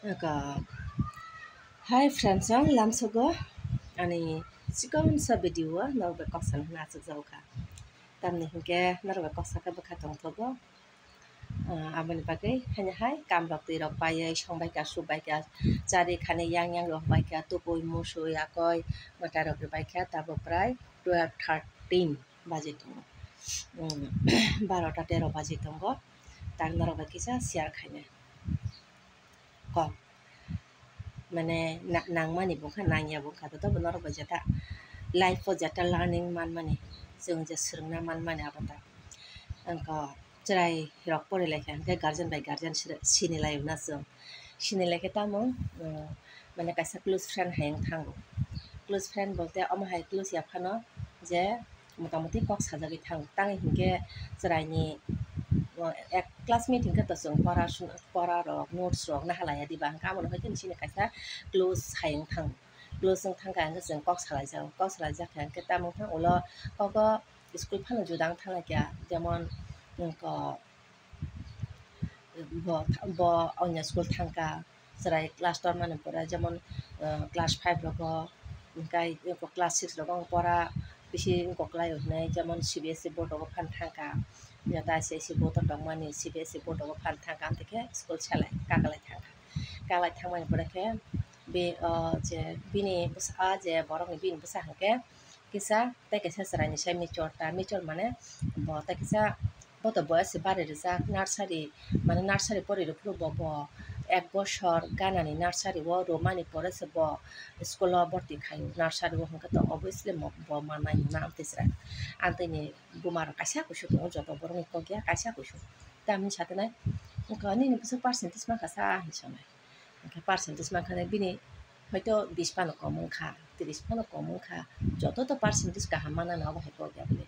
Aga. Hi friends, lamsogo ani sigon sa video narbe kosan nasuk zauka. Tamni hingke narbe kosaka baka tongtogo. Amani bagai hanya hai kamrok tirok bayai songbaika subaika jari khane yang rok baika tupui musui akoi matarok baika tabo prai 12:13 baje tongo. 12:13 baje tongo. Tang narok kisa siar khane. Kok মানে नांमानि बुंखा नांया बुंखा तो बनर बजाता life जता learning मान माने जों जे सोलोंना मान माने आबादा अंक जराय रक परे लेखे अंके गार्जियन बाय गार्जियन सिनिलायोना जों सिनिलायखे तामो माने कासा क्लोज फ्रेंड हायं थांगो क्लोज फ्रेंड बोलते अमा हाय क्लोज याफानो जे मोटामोटी कक साजागै थांग तांगे हिंगे जरायनि এক ক্লাসমেট হিংকে তো जों परा रक नोट्स रक नाहालाया दिबा गामोन हाय दिनसिने कायसा क्लोज हायं थां क्लोज जों थांगा हांगे जों कक सालाय जाखा हांगे तामो थां उलो कक स्कुल फानो जुदां थांगा क्या जेमन ब अन्य स्कुल थांगा जराय क्लास 10 माने परा जेमन क्लास 5 रक ओमफ्राय क्लास 6 रक परा बिसि गकलाय हनाय जेमन सीबीएसई बोर्ड रक फान थांगा Yata ICIC boto dongmani CBSE boto fan thangka amtike school chalai kakalai thangmani porake be je bini busa je borok ni bini busa hangke kisa tei kaisa sarani sai michor mane bo tei kisa boto boyas bari rijak nursery pori rokfru bo 1 বছর ganani nursery o romani porese bo school o borti khayo nursery o hangke to obviously bo manai na amtisra antini bumar kaisa kusu to joto borong ko gya kaisa kusu tamni sate nai ko ni busa percentage ma kasa hisonai ke percentage ma khane bini হয়তো 20 পানো common খা 30 পানো common খা যত তো percentage কাহা মানা না অবহে গয়া বলে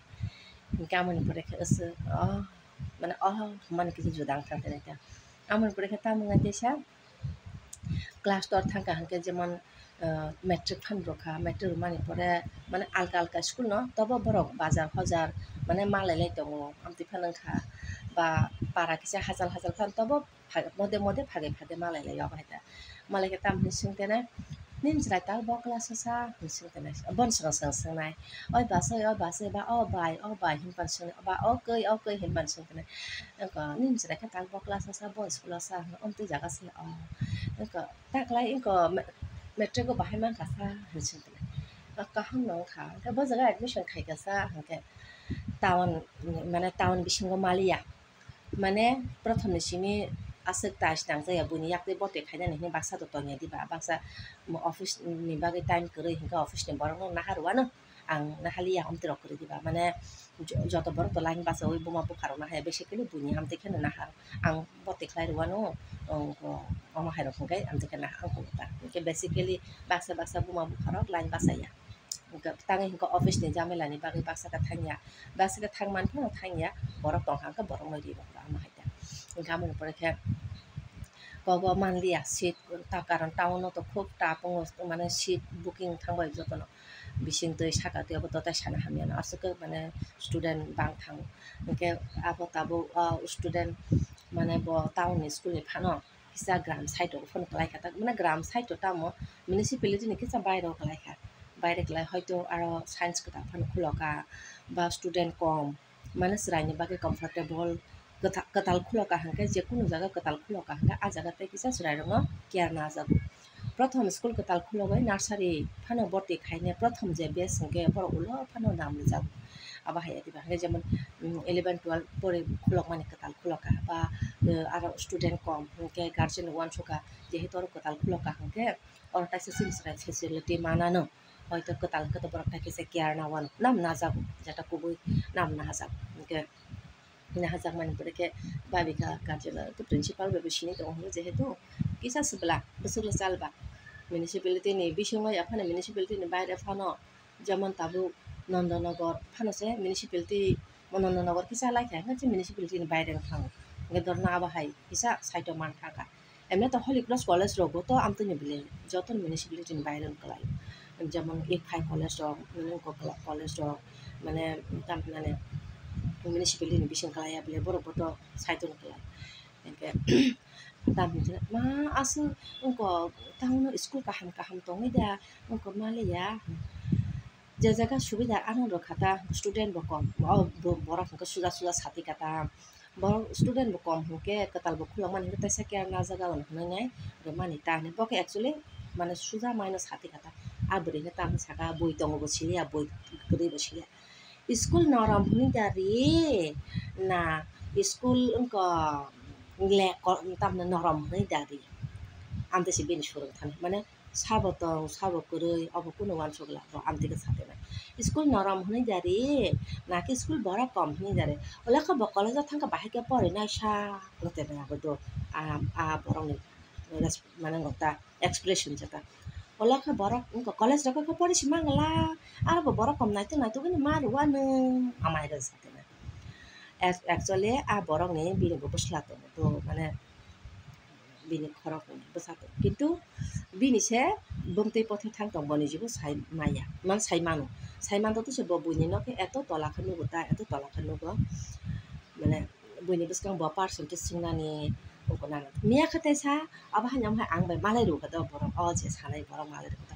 কেমন পরে এসে মানে মানে কিছু জুদাং থাকতে না আমন পরে তামুং দেশা ক্লাস 10 থাকা হানকে যেমন মেট্রিক ফান রখা মেট্রিক মানে পরে মানে আলগা আলগা স্কুল ন তবে বরক বাজার মানে মালাইলাই দङ আমতি ফানखा বা পারা কিসা হাজাল ফান তবে মধ্যে ভাগে মালাইলাই অবহাইতা মালাইকে তামনি সিংতেনা নিমজরাই তাল বকলা সসা সিংতেনা বনসং সংনাই oi basoi ba bai hinpan sing ba okei hinpan singteনা engko nimjrai ka tal bokla sasa boys kula sa omti jaga se engko taklai engko metric ko bahai man kasa hinsingteনা kaham nong kha ka bo jaga admission khai kasa hangke town বিসিঙ্গ মালিয়া মানে প্রথম নিসিনি আসক তাস নাং जाया बुनि याक्ते बटे खायनानै हिं बाक्सा तो तंगे दिबा बाक्सा अफिस नि बागै टाइम करे हिंगा अफिस नि बरं नाहारुवानो आं नाहालिया हमतिर करे दिबा माने যত বড় তো লাইন বাসা ওই বোমা বুখারো না হয় বেসিক্যালি বুনি আমতে খেনে নাহার आं बटे खाय रुवानो अमा हायरो खंगाय आमते खेना आं खंगता के बेसिक्যালি बाक्सा বোমा बुखारो लाइन बासाया tangi hingga office ni jamela ni bagi baksa ka thangman pho thangya borok tong hangka borok noi di bakra ama haita hingga mun pore khe kogo manliya seat ta karon town to khub tapong mane seat booking thangbai jotono bising tui saka tui abo totai sana hamya na asuk mane student bang thang hingke abo tabo student mane bo town ni school ni phano kisa gram site o phone kalai khata mane gram site ta mo municipality ni kisa bairo kalai kha বাইরে গেলে হয়তো আরো science কথা fun খুলকা বা student কম মানে রাইনি বাকি comfortable কতাল খুলকা হাঙ্কে যে কোনো জায়গা কতাল খুলকা হাঙ্কে আ জায়গাতে কিসা সুরাই রঙ কেয়ার না যাবো প্রথম স্কুল কতাল খুলবাই নার্সারি ফানো বটি খাইনে প্রথম যে বেস হাঙ্কে বড় উলো ফানো নাম যাবো আবার হাইয়া দিবা হাঙ্কে যেমন 11 12 পরে খুলক মানে কতাল খুলকা বা আরো স্টুডেন্ট কম হাঙ্কে গার্জেন ওয়ান সুকা যেহেতু আর কতাল খুলকা হাঙ্কে অরটা সিলসিলাই ফেসিলিটি মানানো হয়তো কতাল কত বড় থাকে সে কেয়ার না ওয়ান নাম না যাব যেটা খুবই নাম না যাব না হাজাক মানে পরে কে বাবিকা গার্জেন তো প্রিন্সিপাল বেবিসিনি তো হলো যেহেতু কিসা সুবলা বসুলা চালবা মিউনিসিপ্যালিটি নি বিসংয় আফানে মিউনিসিপ্যালিটি নি বাইরে ফানো যেমন তাবু নন্দনগর ফানোসে মিউনিসিপ্যালিটি নন্দনগর কিসা লাইখা হচ্ছে মিউনিসিপ্যালিটি নি বাইরে থাঙ্গো গেদর না আবাহাই কিসা সাইটো মান থাকা এমনি তো হলি ক্রস কলেজ রোগো তো আমতনি বিলে যত মিউনিসিপ্যালিটি নি বাইরে কলাই যেমন একফাই কলেজ dong কলেজ dong মানে তামনানে municipality ni bising kalaya bile boro boto saiton kalai engke Tamhin ma asu engko tangno school kaham tongi da engko malaya je jaga সুবিধা আনো রখাতা স্টুডেন্ট বকম বড় হংকে সুজা সুজা সাথী কাতা বড় স্টুডেন্ট বকম হংকে কাতাল বকুল মানে হংকে তাইসা কে না জায়গা হনাই মানে তাহলে বকে অ্যাকচুয়ালি মানে সুজা মাইনাস সাথী কাতা আবরিনে তাম সাকা বই দङ বসিলিয়া বই গরি বসিলিয়া স্কুল নরম হনি দারি না স্কুল engko le tamna নরম হনি দারি amte si bini surung tan মানে sabo tong sabo koroi abo kuno wan sogla ro amte ke sate na school norom hni jari na ki school bora kom hni jari ola ka bo college thangka bahe ke pore na sha lote na bodo a borong ni মানে ngota expression jata ola ka bora ko college ro ka pore si mangala ar bo bora kom nai to gani maru wan amai ra sate na actually a borong ni bini bo busla to মানে bini khorok besatu kintu bini se bongtei pothe thang tong boni jibo sai maya man sai man to se bo buni no ke eto tola khanu gota eto tola khanu go মানে buni beskang bo percentage singnani okona miya khate sa aba hanyam ha ang bai malai ru kata borong o je sanai borong malai ru kata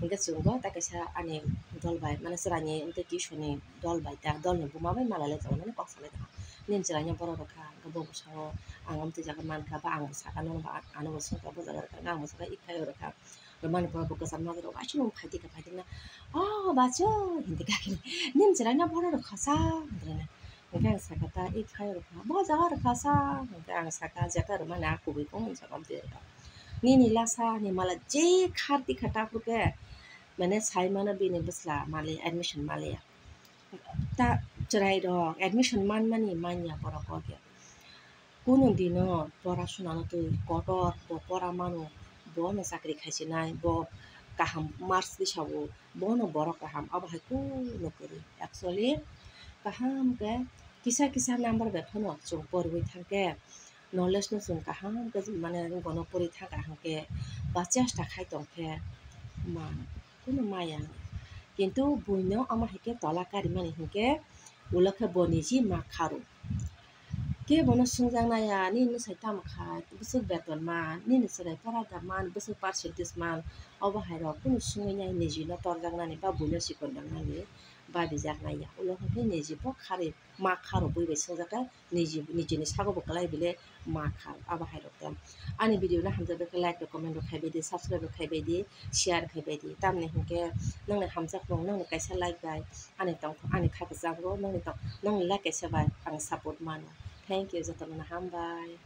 hingga sunggo ta kaisa ani dol bai মানে serani ente tuition dol bai ta dol ni buma bai malai jong mane kok sale ta nin seranya boro rokha gabo so angam te jaga man ka ba ang saka no ba anu so ka bo jaga ka ngam saka ikai rokha man boro bo ka samna ro achu phati ka phati na ba cho hindi ka nin seranya boro rokha sa ndrena hingga saka ta ikai rokha bo jaga rokha sa hingga ang saka jaga ro mana aku bi ko mun sakam te ni lasa ni mala je khati khata puke মানে sai mana bini besla male admission male ya ta cerai dong admission man mani manya pora koge kuno dino পড়াশোনা তো কটর bo pora manu bo no sakri khaisinai bo kaham marks disabo bo no boro kaham aba hai kuno kori actually kaham ke kisa number be phono chung porwi thangke knowledge no chung kaham ke mane gono pori thaka hangke 50 টা খাই tongke man kuno maya কিন্তু বইনো আমার হেকে তলাকারি মানে হেকে উলকে বনিজি মা খারো ke bono sungjang naya ni no sai tam kha busuk beton man ni no sai para da man busuk percentage man obo hai ro kuno sungai nai neji no torjang nani ba buno sikon dang nani ba bijak naya ulo ke neji bo khare ma kharo boi bai sungjaka neji ni sago bo kalai bile ma khar aba hai ro tam ani video na hamja be like comment ro khai be subscribe ro khai be share khai be tam ne hke nang ne hamjak nong nang ne kaisa like bai ani tong ani kha ka jang ro nang ne tong nang like kaisa bai ang support man Thank you, Zatamana Hambay.